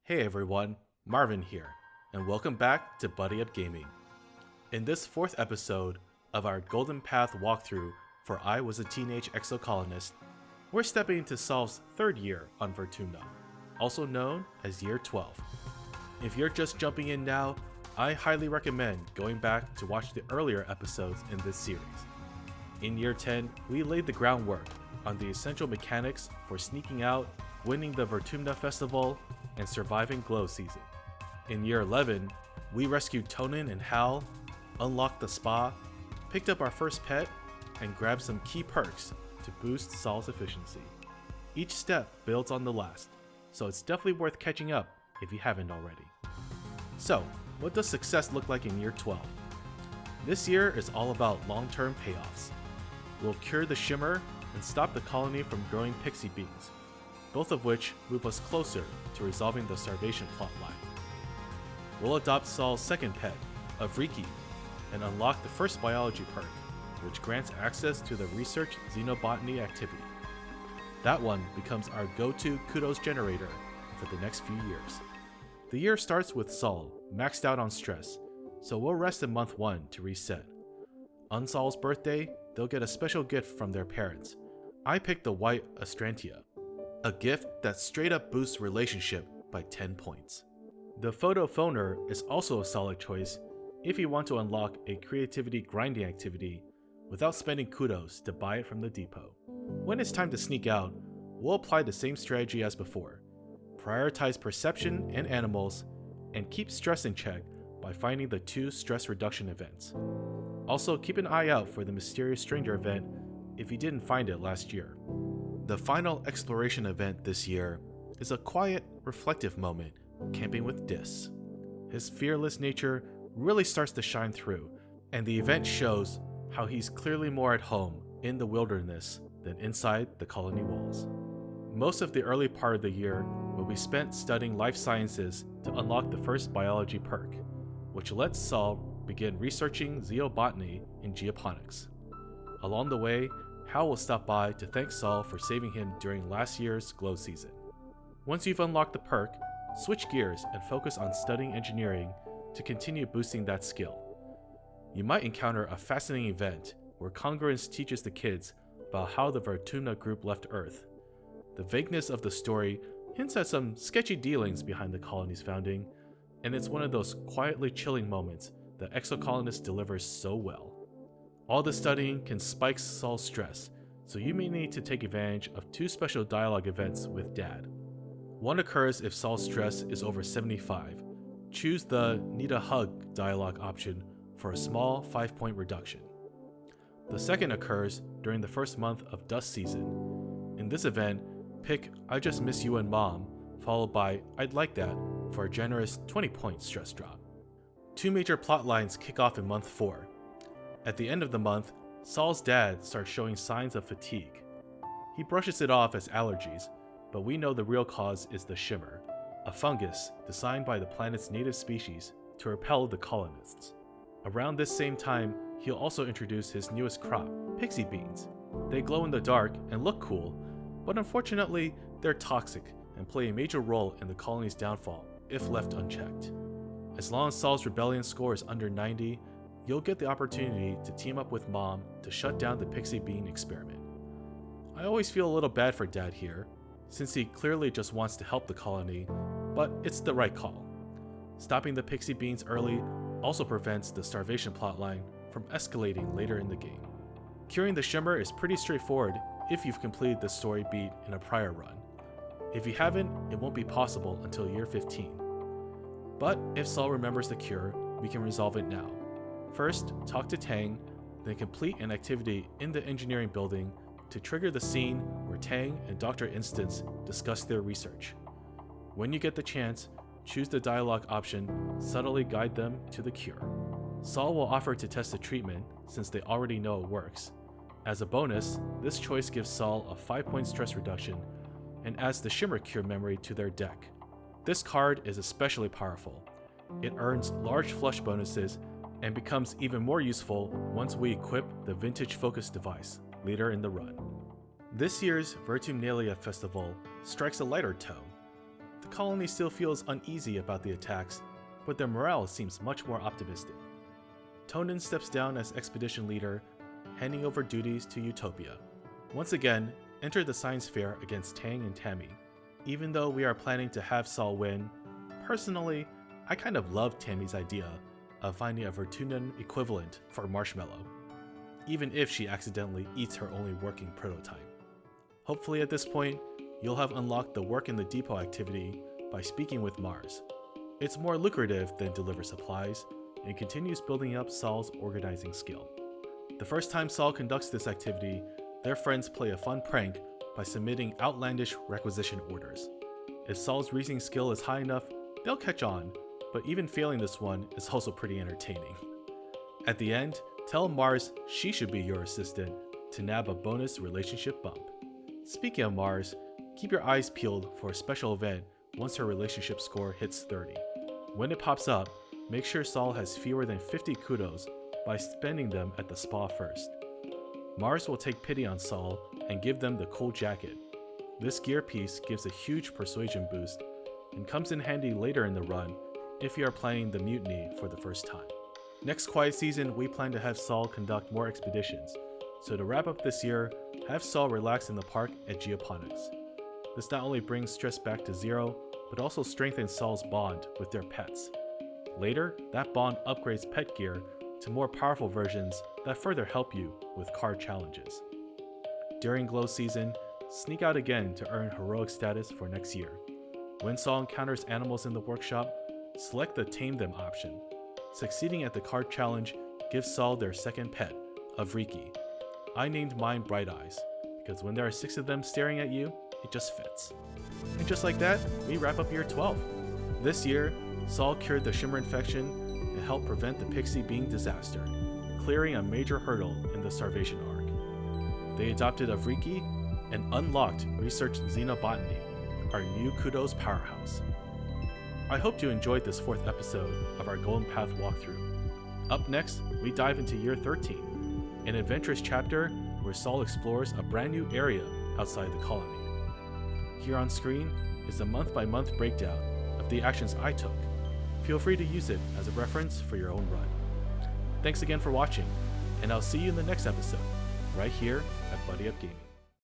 Hey everyone, Marvin here, and welcome back to Buddy Up Gaming. In this fourth episode of our Golden Path walkthrough for I Was a Teenage Exocolonist, we're stepping into Saul's third year on Vertumna, also known as Year 12. If you're just jumping in now, I highly recommend going back to watch the earlier episodes in this series. In Year 10, we laid the groundwork on the essential mechanics for sneaking out, winning the Vertumna Festival, and surviving Glow Season. In Year 11, we rescued Tonin and Hal, unlocked the spa, picked up our first pet, and grabbed some key perks to boost Saul's efficiency. Each step builds on the last, so it's definitely worth catching up if you haven't already. So, what does success look like in Year 12? This year is all about long-term payoffs. We'll cure the Shimmer and stop the colony from growing Pixie beans, both of which move us closer to resolving the starvation plotline. We'll adopt Saul's second pet, a Vriki, and unlock the first biology perk, which grants access to the research xenobotany activity. That one becomes our go-to kudos generator for the next few years. The year starts with Saul, maxed out on stress, so we'll rest in month 1 to reset. On Saul's birthday, they'll get a special gift from their parents. I picked the white Astrantia, a gift that straight up boosts relationship by 10 points. The photo phoner is also a solid choice if you want to unlock a creativity grinding activity without spending kudos to buy it from the depot. When it's time to sneak out, we'll apply the same strategy as before. Prioritize perception and animals, and keep stress in check by finding the 2 stress reduction events. Also, keep an eye out for the mysterious stranger event if you didn't find it last year. The final exploration event this year is a quiet, reflective moment, camping with Dis. His fearless nature really starts to shine through, and the event shows how he's clearly more at home in the wilderness than inside the colony walls. Most of the early part of the year will be spent studying life sciences to unlock the first biology perk, which lets Saul begin researching xenobotany and geoponics. Along the way, Hal will stop by to thank Saul for saving him during last year's Glow Season. Once you've unlocked the perk, switch gears and focus on studying engineering to continue boosting that skill. You might encounter a fascinating event where Congruence teaches the kids about how the Vertumna group left Earth. The vagueness of the story hints at some sketchy dealings behind the colony's founding, and it's one of those quietly chilling moments that Exocolonist delivers so well. All the studying can spike Saul's stress, so you may need to take advantage of 2 special dialogue events with Dad. One occurs if Saul's stress is over 75. Choose the Need a Hug dialogue option for a small 5-point reduction. The second occurs during the first month of Dust Season. In this event, pick I Just Miss You and Mom, followed by I'd Like That for a generous 20-point stress drop. 2 major plot lines kick off in month 4. At the end of the month, Saul's dad starts showing signs of fatigue. He brushes it off as allergies, but we know the real cause is the Shimmer, a fungus designed by the planet's native species to repel the colonists. Around this same time, he'll also introduce his newest crop, Pixie beans. They glow in the dark and look cool, but unfortunately, they're toxic and play a major role in the colony's downfall if left unchecked. As long as Saul's rebellion score is under 90, you'll get the opportunity to team up with Mom to shut down the Pixie bean experiment. I always feel a little bad for Dad here, since he clearly just wants to help the colony, but it's the right call. Stopping the Pixie beans early also prevents the starvation plotline from escalating later in the game. Curing the Shimmer is pretty straightforward if you've completed the story beat in a prior run. If you haven't, it won't be possible until year 15. But if Saul remembers the cure, we can resolve it now. First, talk to Tang, then complete an activity in the engineering building to trigger the scene where Tang and Dr. Instance discuss their research. When you get the chance, choose the dialogue option, subtly guide them to the cure. Saul will offer to test the treatment since they already know it works. As a bonus, this choice gives Saul a 5-point stress reduction and adds the Shimmer Cure memory to their deck. This card is especially powerful. It earns large flush bonuses and becomes even more useful once we equip the Vintage Focus device later in the run. This year's Vertumnalia festival strikes a lighter tone. The colony still feels uneasy about the attacks, but their morale seems much more optimistic. Tonin steps down as expedition leader, handing over duties to Utopia. Once again, enter the science fair against Tang and Tammy. Even though we are planning to have Saul win, personally, I kind of love Tammy's idea of finding a Vertumnan equivalent for Marshmallow, even if she accidentally eats her only working prototype. Hopefully at this point, you'll have unlocked the work in the depot activity by speaking with Mars. It's more lucrative than deliver supplies, and continues building up Saul's organizing skill. The first time Saul conducts this activity, their friends play a fun prank by submitting outlandish requisition orders. If Saul's reasoning skill is high enough, they'll catch on, but even failing this one is also pretty entertaining. At the end, tell Mars she should be your assistant to nab a bonus relationship bump. Speaking of Mars, keep your eyes peeled for a special event once her relationship score hits 30. When it pops up, make sure Saul has fewer than 50 kudos by spending them at the spa first. Mars will take pity on Saul and give them the cool jacket. This gear piece gives a huge persuasion boost and comes in handy later in the run if you are playing the mutiny for the first time. Next quiet season, we plan to have Saul conduct more expeditions, so to wrap up this year, have Saul relax in the park at Geoponics. This not only brings stress back to zero, but also strengthens Saul's bond with their pets. Later, that bond upgrades pet gear to more powerful versions that further help you with card challenges. During Glow season, sneak out again to earn heroic status for next year. When Saul encounters animals in the workshop, select the Tame Them option. Succeeding at the card challenge gives Saul their second pet, a Vriki. I named mine Bright Eyes, because when there are 6 of them staring at you, it just fits. And just like that, we wrap up year 12. This year, Saul cured the Shimmer infection and helped prevent the Pixie being disaster, clearing a major hurdle in the starvation arc. They adopted a Vriki and unlocked Research Xenobotany, our new kudos powerhouse. I hope you enjoyed this 4th episode of our Golden Path walkthrough. Up next, we dive into year 13, an adventurous chapter where Saul explores a brand new area outside the colony. Here on screen is a month-by-month breakdown of the actions I took. Feel free to use it as a reference for your own run. Thanks again for watching, and I'll see you in the next episode, right here at Buddy Up Gaming.